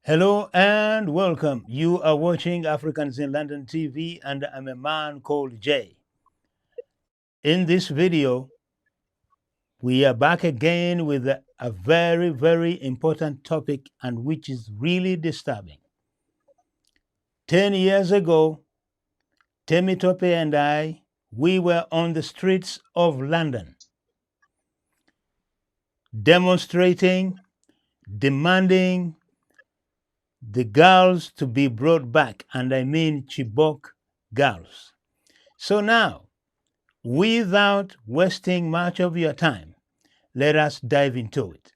Hello and welcome. You are watching Africans in London TV, and I'm a man called Jay. In this video, we are back again with a very, very important topic, and which is really disturbing. 10 years ago, Temitope and I, we were on the streets of London demonstrating, demanding the girls to be brought back, and I mean Chibok girls. So now, without wasting much of your time, let us dive into it.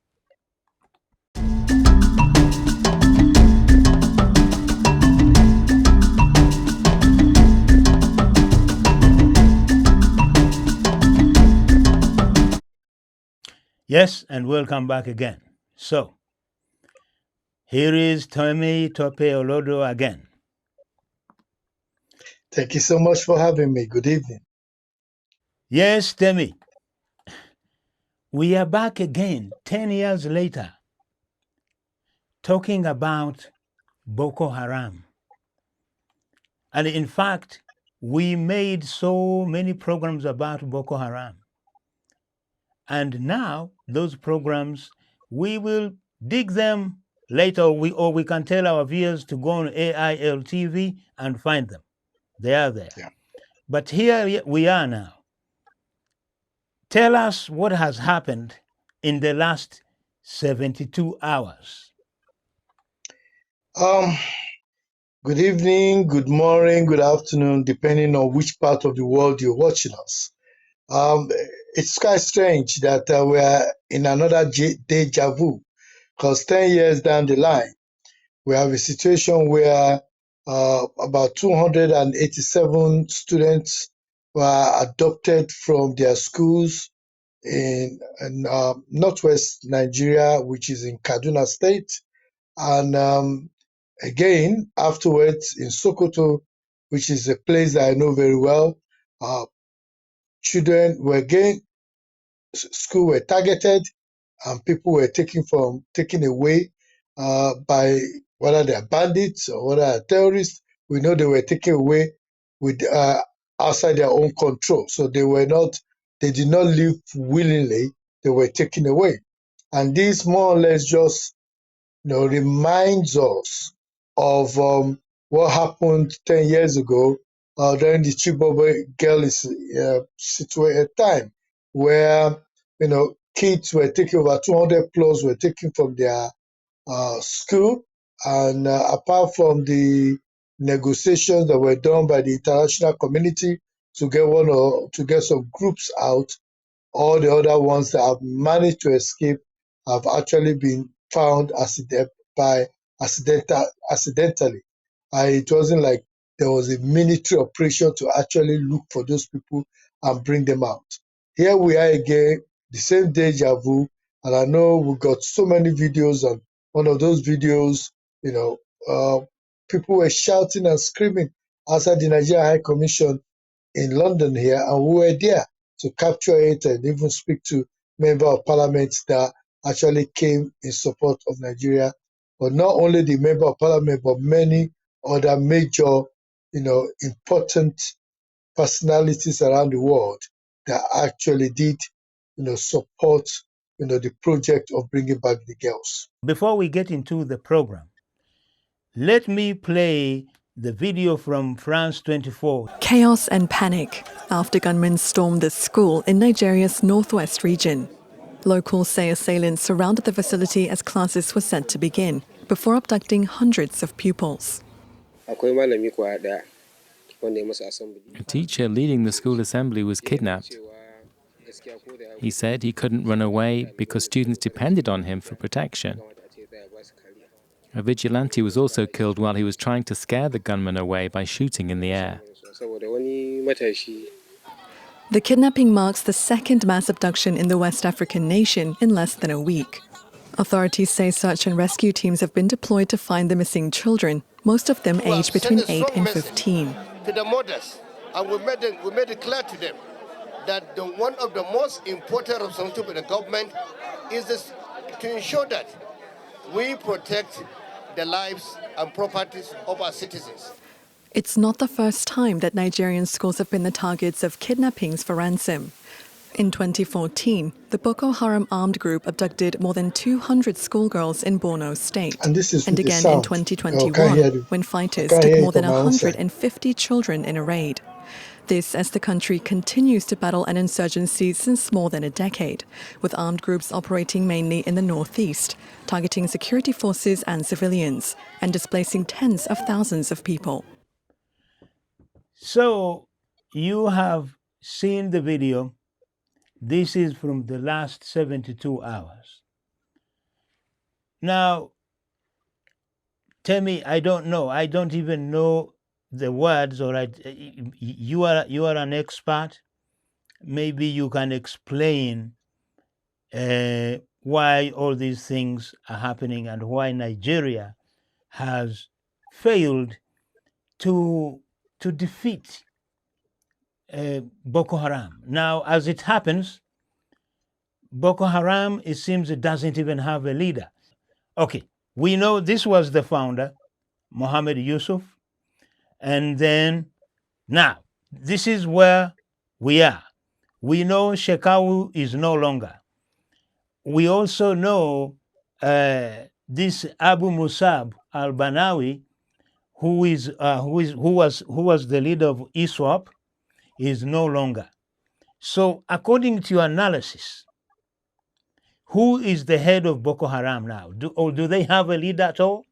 Yes, and welcome back again. So, here is Tommy Tope Olodo again. Thank you so much for having me. Good evening. Yes, Temi, we are back again 10 years later talking about Boko Haram. And in fact, we made so many programs about Boko Haram. And now those programs, we will dig them later, or we can tell our viewers to go on AILTV and find them. They are there. Yeah. But here we are now. Tell us what has happened in the last 72 hours. Good evening, good morning, good afternoon, depending on which part of the world you're watching us. It's quite strange that we are in another deja vu, because 10 years down the line, we have a situation where about 287 students were adopted from their schools in northwest Nigeria, which is in Kaduna State. And again, afterwards in Sokoto, which is a place that I know very well, children were again, school were targeted, and people were taken away by whether they are bandits or whether they are terrorists. We know they were taken away with outside their own control. So they did not leave willingly. They were taken away, and this more or less just reminds us of what happened 10 years ago during the Chibok girls situation time, where kids were taken, over 200 plus were taken from their school, and apart from the negotiations that were done by the international community to get some groups out, all the other ones that have managed to escape have actually been found accidentally. It wasn't like there was a military operation to actually look for those people and bring them out. Here we are again, the same deja vu, and I know we got so many videos, and one of those videos, people were shouting and screaming outside the Nigeria High Commission in London here, and we were there to capture it and even speak to member of parliament that actually came in support of Nigeria. But not only the member of parliament, but many other major, important personalities around the world that actually did, support, the project of bringing back the girls. Before we get into the program, let me play the video from France 24. Chaos and panic after gunmen stormed the school in Nigeria's northwest region. Locals say assailants surrounded the facility as classes were set to begin before abducting hundreds of pupils. A teacher leading the school assembly was kidnapped. He said he couldn't run away because students depended on him for protection. A vigilante was also killed while he was trying to scare the gunman away by shooting in the air. The kidnapping marks the second mass abduction in the West African nation in less than a week. Authorities say search and rescue teams have been deployed to find the missing children, most of them aged between 8 and 15. To the mothers, and we made it clear to them that one of the most important responsibilities of the government is to ensure that we protect the lives and properties of our citizens. It's not the first time that Nigerian schools have been the targets of kidnappings for ransom. In 2014, the Boko Haram armed group abducted more than 200 schoolgirls in Borno State. And this is And with the again in sound. Oh, can't 2021, hear you. when I fighters can't took hear more it than on my own side. 150 children in a raid. This as the country continues to battle an insurgency since more than a decade, with armed groups operating mainly in the northeast, targeting security forces and civilians, and displacing tens of thousands of people. So you have seen the video. This is from the last 72 hours. Now, Temi, I don't know. I don't even know the words. Or you are an expert. Maybe you can explain why all these things are happening and why Nigeria has failed to defeat Boko Haram. Now, as it happens, Boko Haram, it seems it doesn't even have a leader. Okay, we know this was the founder, Mohammed Yusuf, and then now this is where we are. We know Shekau is no longer. We also know this Abu Musab al-Banawi, who was the leader of ISWAP, is no longer. So, according to your analysis, who is the head of Boko Haram now? Do they have a leader at all?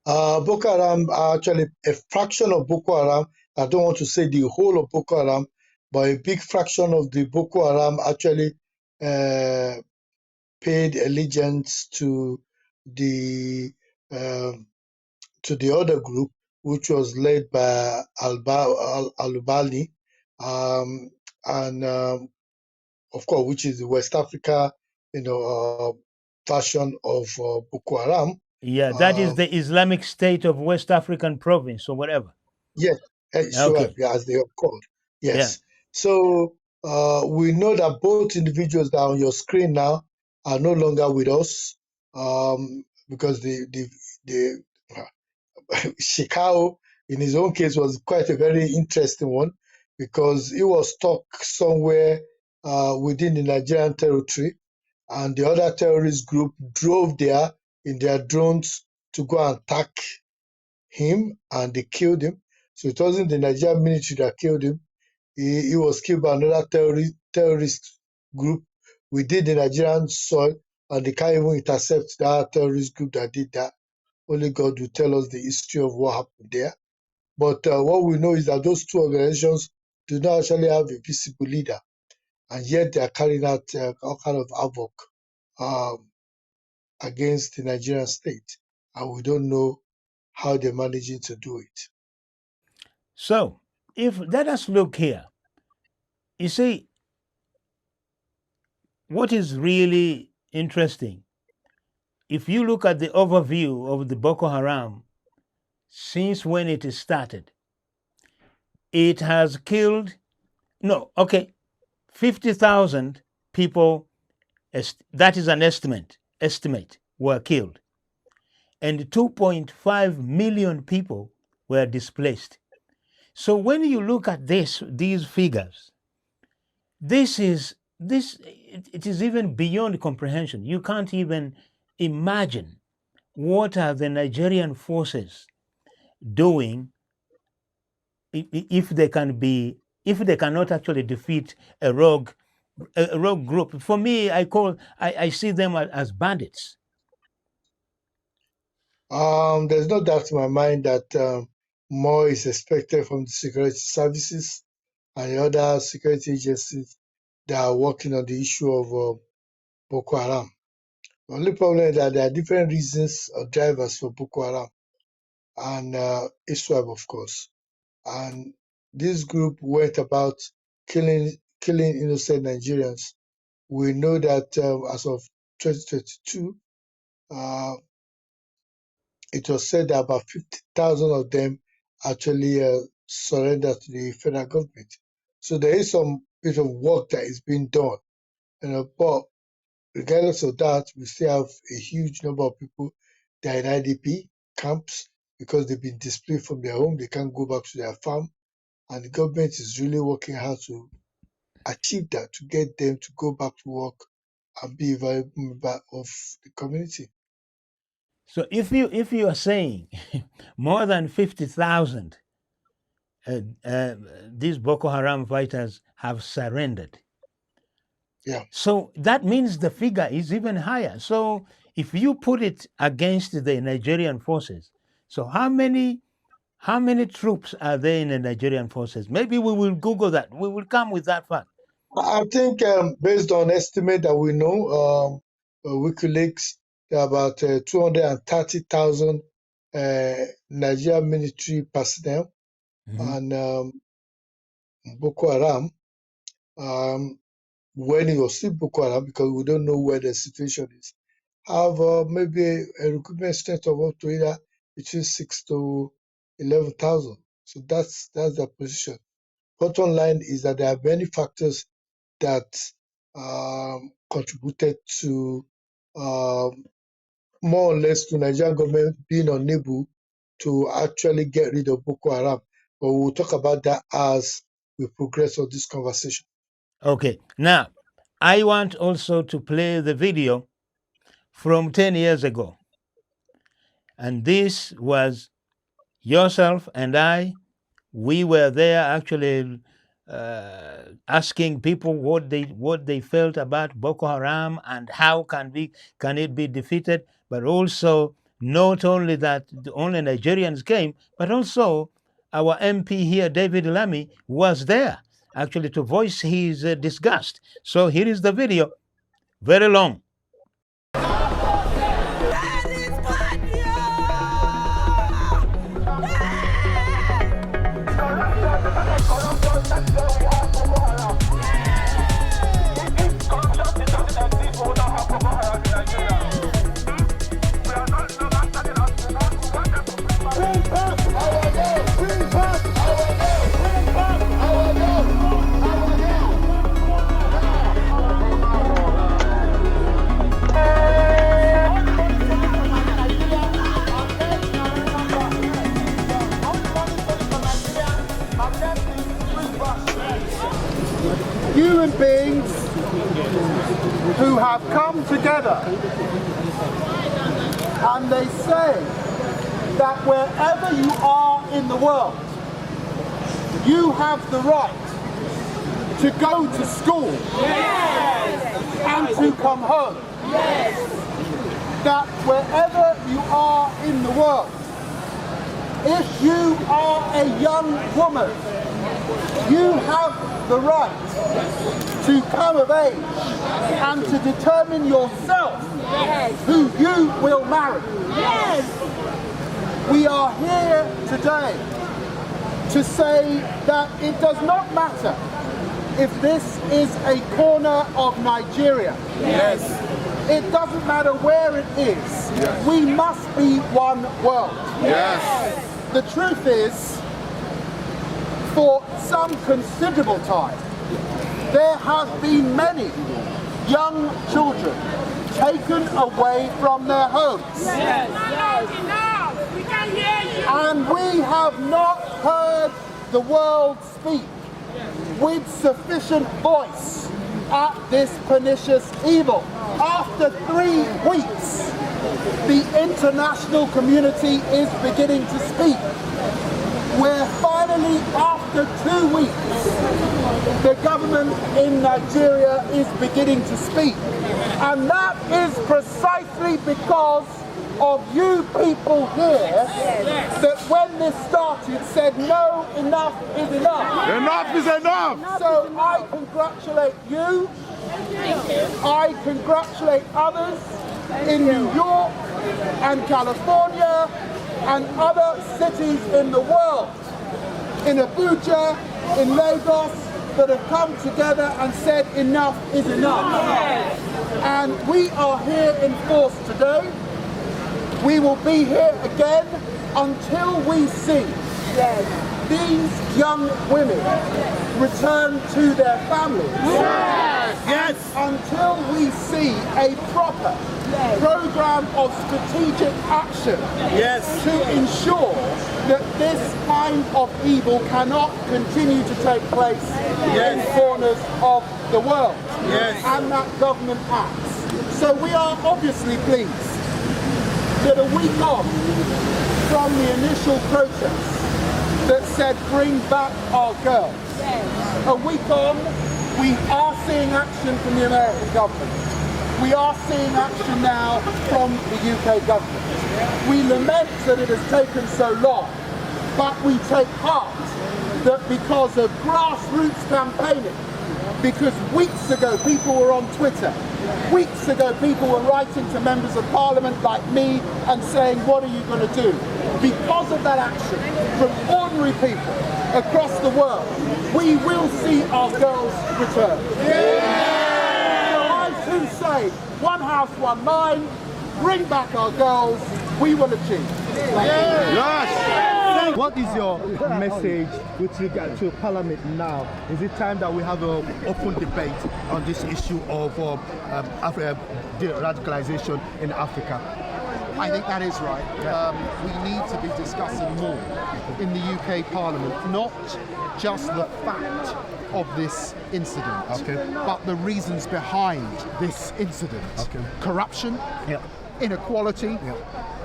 Boko Haram are actually a fraction of Boko Haram. I don't want to say the whole of Boko Haram, but a big fraction of the Boko Haram actually paid allegiance to the other group, which was led by Al-Bani, and of course, which is the West Africa, version of Boko Haram. Yeah, that is the Islamic State of West African province or whatever. Yes, sure, Okay. as they are called. Yeah. Yes. So we know that both individuals that are on your screen now are no longer with us, because the Shikao, in his own case, was quite a very interesting one, because he was stuck somewhere within the Nigerian territory, and the other terrorist group drove there in their drones to go and attack him, and they killed him. So it wasn't the Nigerian military that killed him. He was killed by another terrorist group within the Nigerian soil, and they can't even intercept that terrorist group that did that. Only God will tell us the history of what happened there. But what we know is that those two organizations do not actually have a visible leader, and yet they are carrying out all kind of havoc against the Nigerian state, and we don't know how they're managing to do it. So, let us look here. You see, what is really interesting, if you look at the overview of the Boko Haram, since when it started, it has killed, 50,000 people, that is an estimate, were killed. And 2.5 million people were displaced. So when you look at these figures, it is even beyond comprehension. You can't even imagine what are the Nigerian forces doing if they cannot actually defeat a rogue group. For me, I see them as bandits. There's no doubt in my mind that more is expected from the security services and the other security agencies that are working on the issue of Boko Haram. The only problem is that there are different reasons or drivers for Boko Haram and ISWAP, of course. And this group went about killing innocent Nigerians. We know that as of 2022, it was said that about 50,000 of them actually surrendered to the federal government. So there is some bit of work that is being done. But regardless of that, we still have a huge number of people they're in IDP camps because they've been displaced from their home. They can't go back to their farm. And the government is really working hard to achieve that, to get them to go back to work and be a valuable member of the community. So if you are saying more than 50,000 these Boko Haram fighters have surrendered, Yeah. so that means the figure is even higher. So if you put it against the Nigerian forces, so how many troops are there in the Nigerian forces? Maybe we will Google that. We will come with that fact. I think based on estimate that we know, WikiLeaks, there are about 230,000 Nigerian military personnel and Boko Haram. When it was still Boko Haram, because we don't know where the situation is, have maybe a recruitment strength of up to either between 6 to 11,000. So that's their position. Bottom line is that there are many factors that contributed to more or less to Nigerian government being unable to actually get rid of Boko Haram. But we'll talk about that as we progress on this conversation. Okay. Now, I want also to play the video from 10 years ago. And this was yourself and I. We were there actually asking people what they felt about Boko Haram and how can it be defeated. But also, not only that only Nigerians came, but also our MP here, David Lamy, was there actually to voice his disgust. So here is the video, very long. Human beings who have come together, and they say that wherever you are in the world, you have the right to go to school and to come home. That wherever you are in the world, if you are a young woman, you have the right to come of age and to determine yourself who you will marry. We are here today to say that it does not matter if this is a corner of Nigeria. It doesn't matter where it is. We must be one world. The truth is, for some considerable time, there have been many young children taken away from their homes. And we have not heard the world speak with sufficient voice at this pernicious evil. After 3 weeks, the international community is beginning to speak. Where finally, after 2 weeks, the government in Nigeria is beginning to speak. And that is precisely because of you people here that when this started said, no, enough is enough. Enough is enough! So I congratulate you. I congratulate others in New York and California and other cities in the world, in Abuja, in Lagos, that have come together and said enough is enough. And we are here in force today. We will be here again until we see these young women return to their families Yes. Until we see a proper program of strategic action to ensure that this kind of evil cannot continue to take place in corners of the world, and that government acts. So we are obviously pleased that a week on from the initial protest that said bring back our girls, a week on, we are seeing action from the American government. We are seeing action now from the UK government. We lament that it has taken so long, but we take heart that because of grassroots campaigning, because weeks ago people were on Twitter, weeks ago people were writing to members of parliament like me and saying, what are you going to do? Because of that action from ordinary people across the world, we will see our girls return. So I too say, one house, one mind, bring back our girls, we will achieve. What is your message with regard to Parliament now? Is it time that we have an open debate on this issue of radicalization in Africa? I think that is right. We need to be discussing more in the UK Parliament, not just the fact of this incident, but the reasons behind this incident. Corruption, inequality,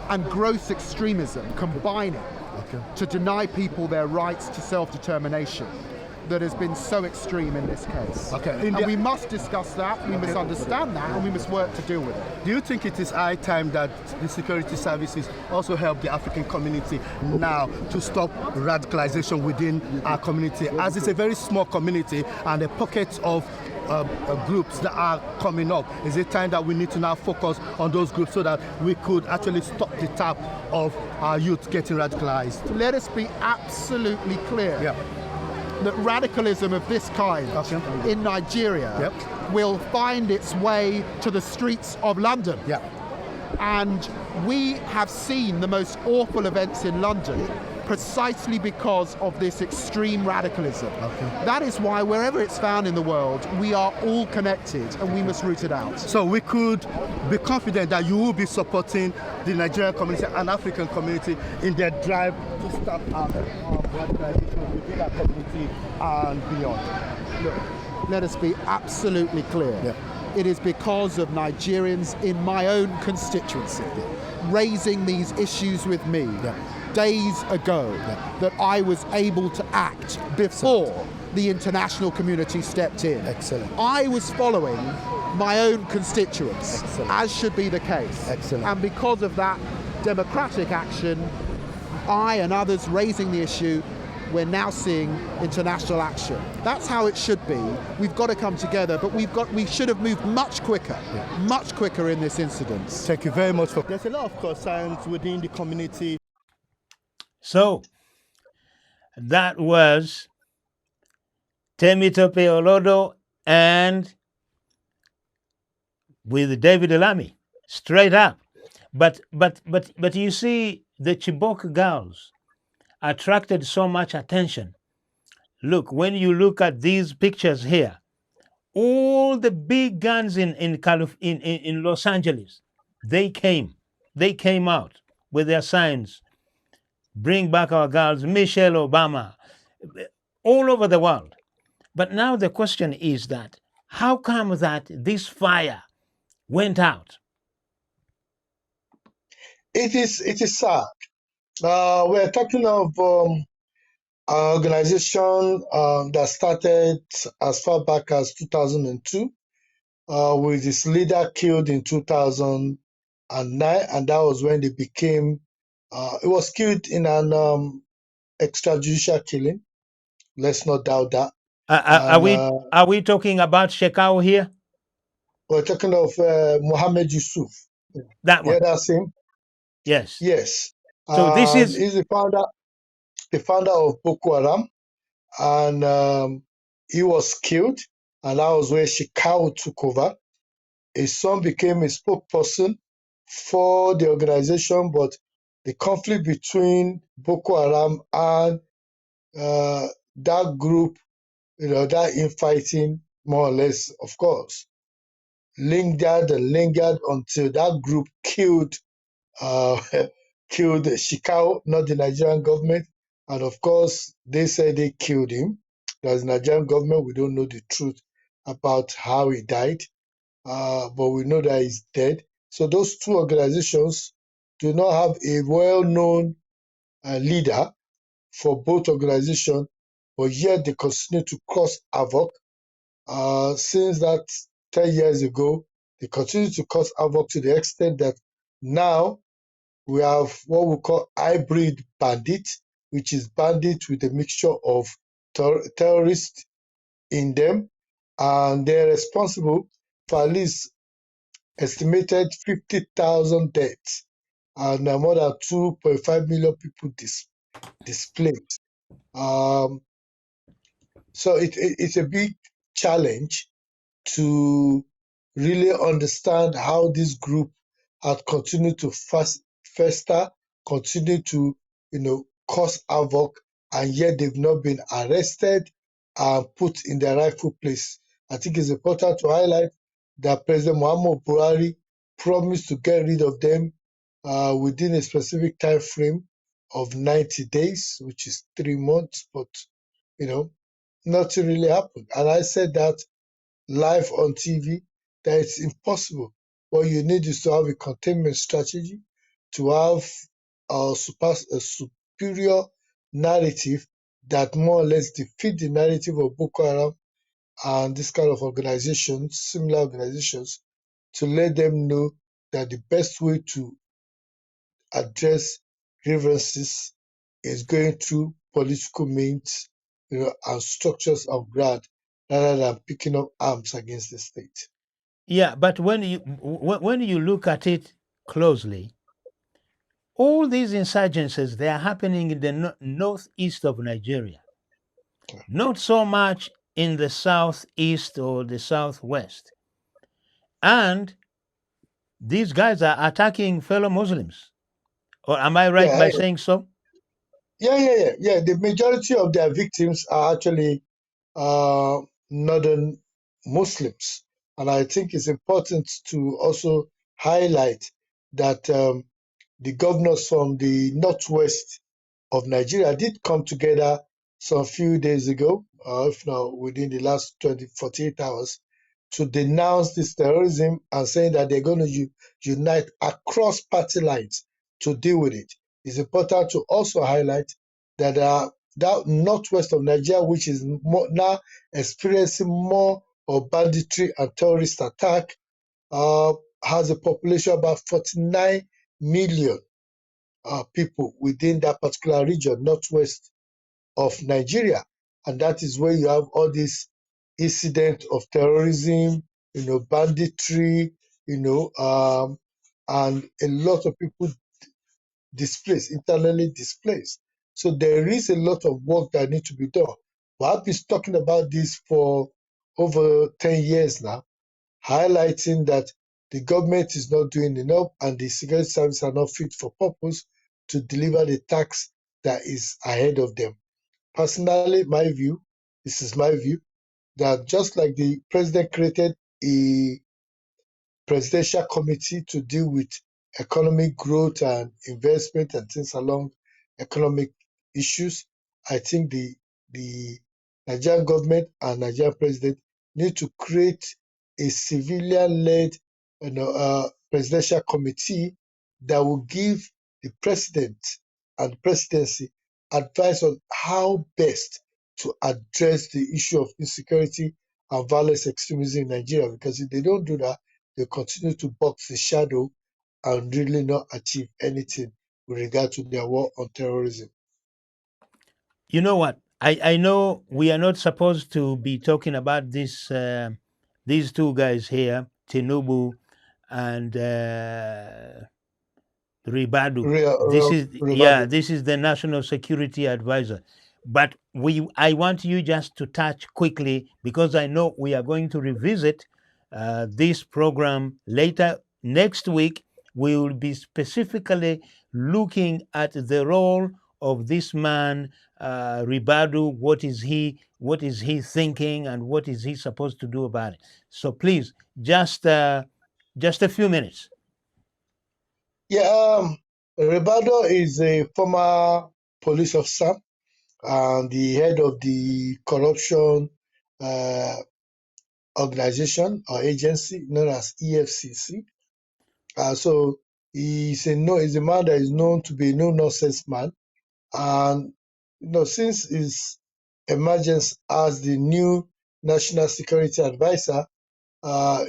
and gross extremism combining to deny people their rights to self-determination that has been so extreme in this case. And we must discuss that, we must understand that, and we must work to deal with it. Do you think it is high time that the security services also help the African community now to stop radicalization within our community, as it's a very small community and a pocket of groups that are coming up? Is it time that we need to now focus on those groups so that we could actually stop the tap of our youth getting radicalized? Let us be absolutely clear that radicalism of this kind in Nigeria will find its way to the streets of London. And we have seen the most awful events in London precisely because of this extreme radicalism. That is why wherever it's found in the world, we are all connected and we must root it out. So we could be confident that you will be supporting the Nigerian community and African community in their drive to stop radicalization within our community and beyond. Look, let us be absolutely clear. It is because of Nigerians in my own constituency raising these issues with me days ago that I was able to act before the international community stepped in. I was following my own constituents, as should be the case. And because of that democratic action, I and others raising the issue, we're now seeing international action. That's how it should be. We've got to come together, but we should have moved much quicker in this incident. Thank you very much. There's a lot of concerns within the community. So that was Temitope Olodo and with David Elami, straight up. But you see, the Chibok girls attracted so much attention. Look, when you look at these pictures here, all the big guns in Los Angeles, they came out with their signs. Bring back our girls, Michelle Obama, all over the world. But now the question is that, how come that this fire went out? It is sad. We're talking of an organization that started as far back as 2002, with its leader killed in 2009, and that was when they became. It was killed in an extrajudicial killing. Let's not doubt that. Are we talking about Shekau here? We're talking of Mohammed Yusuf. That one. Yeah, that's him. Yes. Yes. So this is. He's the founder of Boko Haram, and he was killed, and that was where Shekau took over. His son became a spokesperson for the organization, but the conflict between Boko Haram and that group, that infighting more or less, of course, lingered and lingered until that group killed uh, killed Shikau, not the Nigerian government. And of course, they said they killed him. As Nigerian government, we don't know the truth about how he died, but we know that he's dead. So those two organizations do not have a well-known leader for both organizations, but yet they continue to cause havoc. Since that 10 years ago, they continue to cause havoc to the extent that now we have what we call hybrid bandit, which is bandit with a mixture of terrorists in them, and they're responsible for at least estimated 50,000 deaths and more than 2.5 million people displaced. So it's a big challenge to really understand how this group had continued to fester, continue to, cause havoc, and yet they've not been arrested and put in their rightful place. I think it's important to highlight that President Muhammad Buhari promised to get rid of them within a specific time frame of 90 days, which is 3 months, but, nothing really happened. And I said that live on TV, that it's impossible. What you need is to have a containment strategy, to have a superior narrative that more or less defeat the narrative of Boko Haram and this kind of organizations, similar organizations, to let them know that the best way to address grievances is going through political means, and structures of ground rather than picking up arms against the state. Yeah, but when you look at it closely, all these insurgencies, they are happening in the northeast of Nigeria, not so much in the southeast or the southwest. And these guys are attacking fellow Muslims. Or am I right by Yeah, saying so? yeah. The majority of their victims are actually uh, northern Muslims, and I think it's important to also highlight that the governors from the northwest of Nigeria did come together some few days ago, if not within the last 48 hours, to denounce this terrorism and saying that they're going to unite across party lines to deal with it. It's important to also highlight that that northwest of Nigeria, which is now experiencing more of banditry and terrorist attack, has a population of about 49 million people within that particular region, northwest of Nigeria. And that is where you have all these incidents of terrorism, banditry, and a lot of people displaced, internally displaced. So there is a lot of work that needs to be done. But I've been talking about this for over 10 years now, highlighting that the government is not doing enough and the security services are not fit for purpose to deliver the task that is ahead of them. Personally, this is my view, that just like the president created a presidential committee to deal with economic growth and investment and things along economic issues, I think the Nigerian government and Nigerian president need to create a civilian-led presidential committee that will give the president and the presidency advice on how best to address the issue of insecurity and violence extremism in Nigeria. Because if they don't do that, they continue to box the shadow and really not achieve anything with regard to their war on terrorism. You know what? I know we are not supposed to be talking about these two guys here, Tinubu and Ribadu. Rivado. This is the National Security Advisor. But I want you just to touch quickly, because I know we are going to revisit this program later next week. We will be specifically looking at the role of this man Ribadu. What is he thinking, and what is he supposed to do about it? So please, just a few minutes. Yeah, Ribadu is a former police officer and the head of the corruption organization or agency known as EFCC. So he's a man that is known to be a no-nonsense man. And since his emergence as the new national security advisor,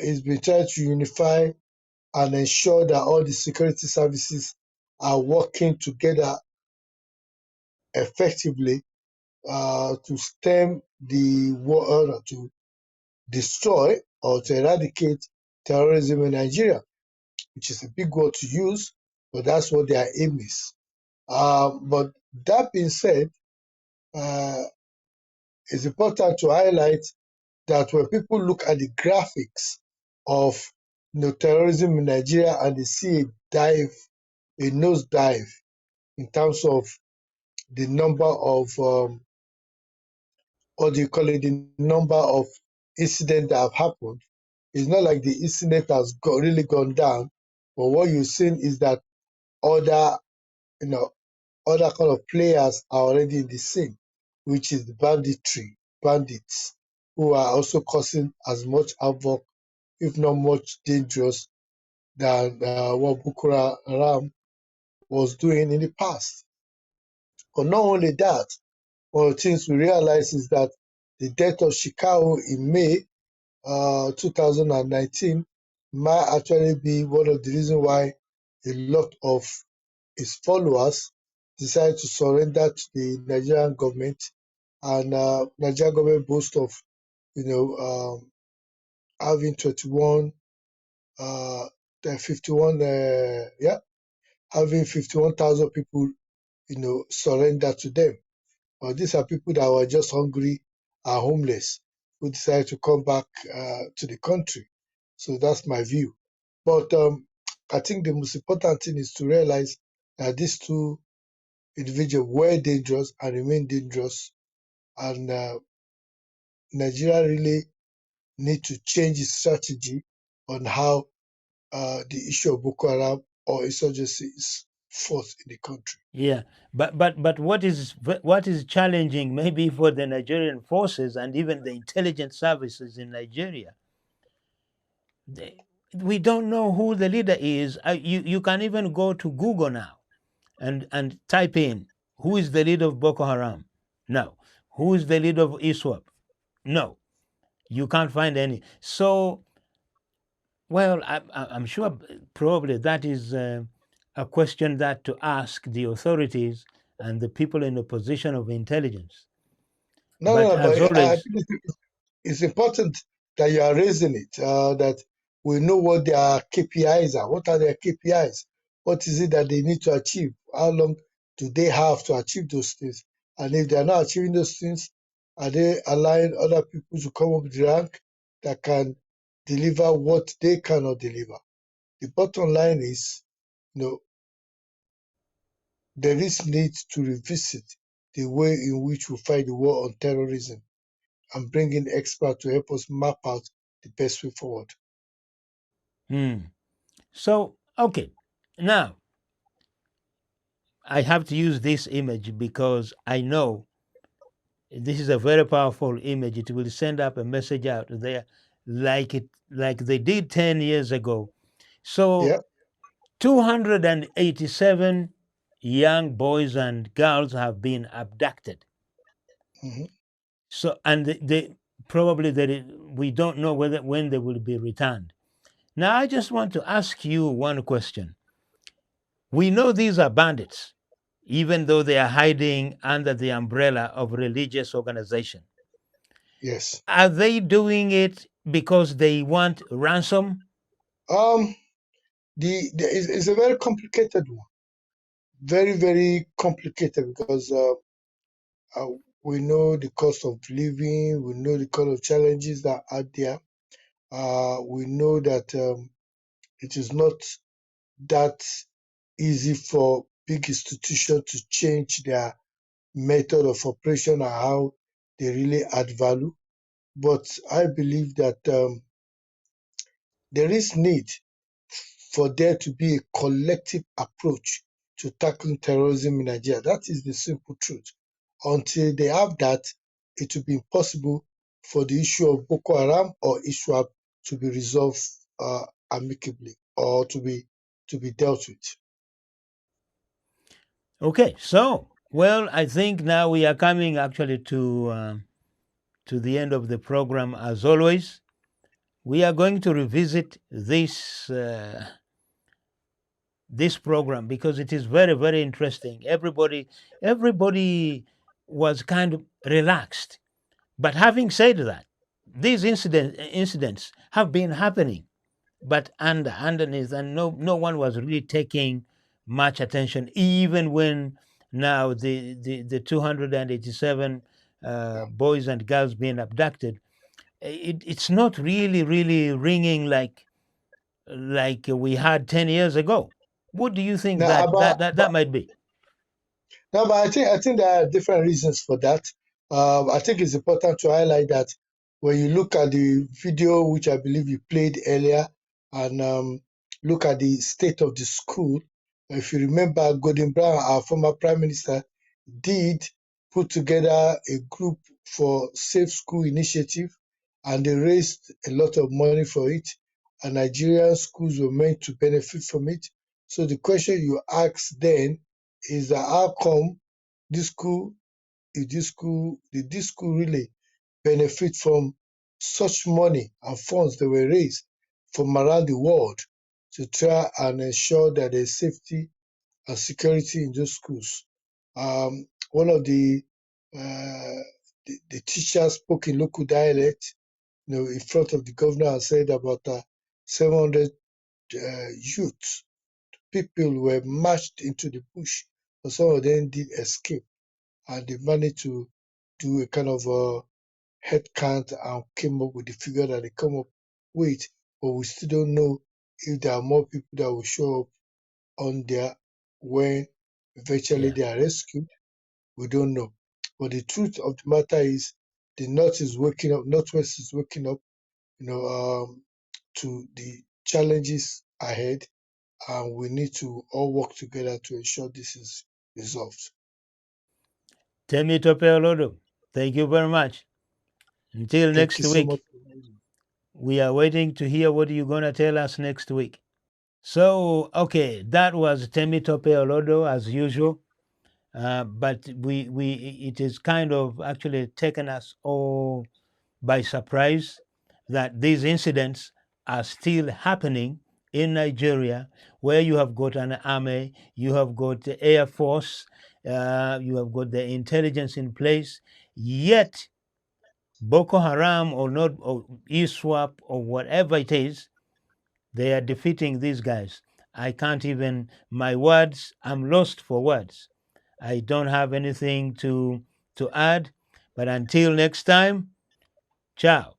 he's been trying to unify and ensure that all the security services are working together effectively to stem the war, to destroy or to eradicate terrorism in Nigeria, which is a big word to use, but that's what their aim is. But that being said, it's important to highlight that when people look at the graphics of terrorism in Nigeria and they see a nosedive in terms of the number of the number of incidents that have happened. It's not like the incident has really gone down, but what you're seeing is that other, other kind of players are already in the scene, which is the bandits, who are also causing as much havoc, if not much dangerous, than what Boko Haram was doing in the past. But not only that, one of the things we realize is that the death of Chicago in May 2019 might actually be one of the reasons why a lot of his followers decided to surrender to the Nigerian government, and Nigerian government boasts of, having 51,000 people, surrender to them. These are people that were just hungry and homeless who decided to come back to the country. So that's my view. But I think the most important thing is to realize that these two individuals were dangerous and remain dangerous, and Nigeria really need to change its strategy on how the issue of Boko Haram or insurgency is fought in the country. Yeah, but what is challenging maybe for the Nigerian forces and even the intelligence services in Nigeria, we don't know who the leader is. You can even go to Google now and type in who is the leader of Boko Haram. No. Who is the leader of ISWAP? No. You can't find any. So, well, I'm sure probably that is a question that to ask the authorities and the people in the position of intelligence. But as always, it's important that you are raising it, that we know what their KPIs are. What are their KPIs? What is it that they need to achieve? How long do they have to achieve those things? And if they are not achieving those things, are they allowing other people to come up the rank that can deliver what they cannot deliver? The bottom line is, there is need to revisit the way in which we fight the war on terrorism and bring in experts to help us map out the best way forward. So, okay. Now, I have to use this image because I know this is a very powerful image. It will send up a message out there like they did 10 years ago. So, Yeah. 287 young boys and girls have been abducted. So, and they probably we don't know when they will be returned. Now, I just want to ask you one question. We know these are bandits, even though they are hiding under the umbrella of religious organization. Yes. Are they doing it because they want ransom? It's a very complicated one. Very, very complicated, because we know the cost of living, we know the kind of challenges that are there. We know that it is not that easy for big institutions to change their method of operation and how they really add value. But I believe that there is need for there to be a collective approach to tackling terrorism in Nigeria. That is the simple truth. Until they have that, it will be impossible for the issue of Boko Haram or ISWAP to be resolved amicably or to be dealt with. Okay, so well, I think now we are coming actually to the end of the program. As always, we are going to revisit this program because it is very, very interesting. Everybody was kind of relaxed. But having said that, these incidents have been happening, but underneath, and no one was really taking much attention, even when now the 287 boys and girls being abducted, it's not really ringing like we had 10 years ago. What do you think Now, that might be? No, but I think there are different reasons for that. I think it's important to highlight that when you look at the video, which I believe you played earlier, and look at the state of the school, if you remember, Gordon Brown, our former prime minister, did put together a group for Safe School Initiative, and they raised a lot of money for it, and Nigerian schools were meant to benefit from it. So the question you asked then is that how come this school, did this school really benefit from such money and funds that were raised from around the world to try and ensure that there's safety and security in those schools? One of the teachers spoke in local dialect, in front of the governor and said about 700 youths, people were marched into the bush, but some of them did escape, and they managed to do a kind of head count and came up with the figure that they come up with. But we still don't know if there are more people that will show up on there when eventually Yeah. they are rescued. We don't know. But the truth of the matter is the North is waking up, Northwest is waking up, to the challenges ahead, and we need to all work together to ensure this is resolved. Temi Topeolodo, thank you very much. Until Thank next you so much. week, we are waiting to hear what you're going to tell us next week. So, okay, that was Temi Topeolodo as usual. But it is kind of actually taken us all by surprise that these incidents are still happening in Nigeria, where you have got an army, you have got the air force, you have got the intelligence in place, yet Boko Haram or not, or ISWAP or whatever it is, they are defeating these guys. I can't even, my words, I'm lost for words. I don't have anything to add. But until next time, ciao.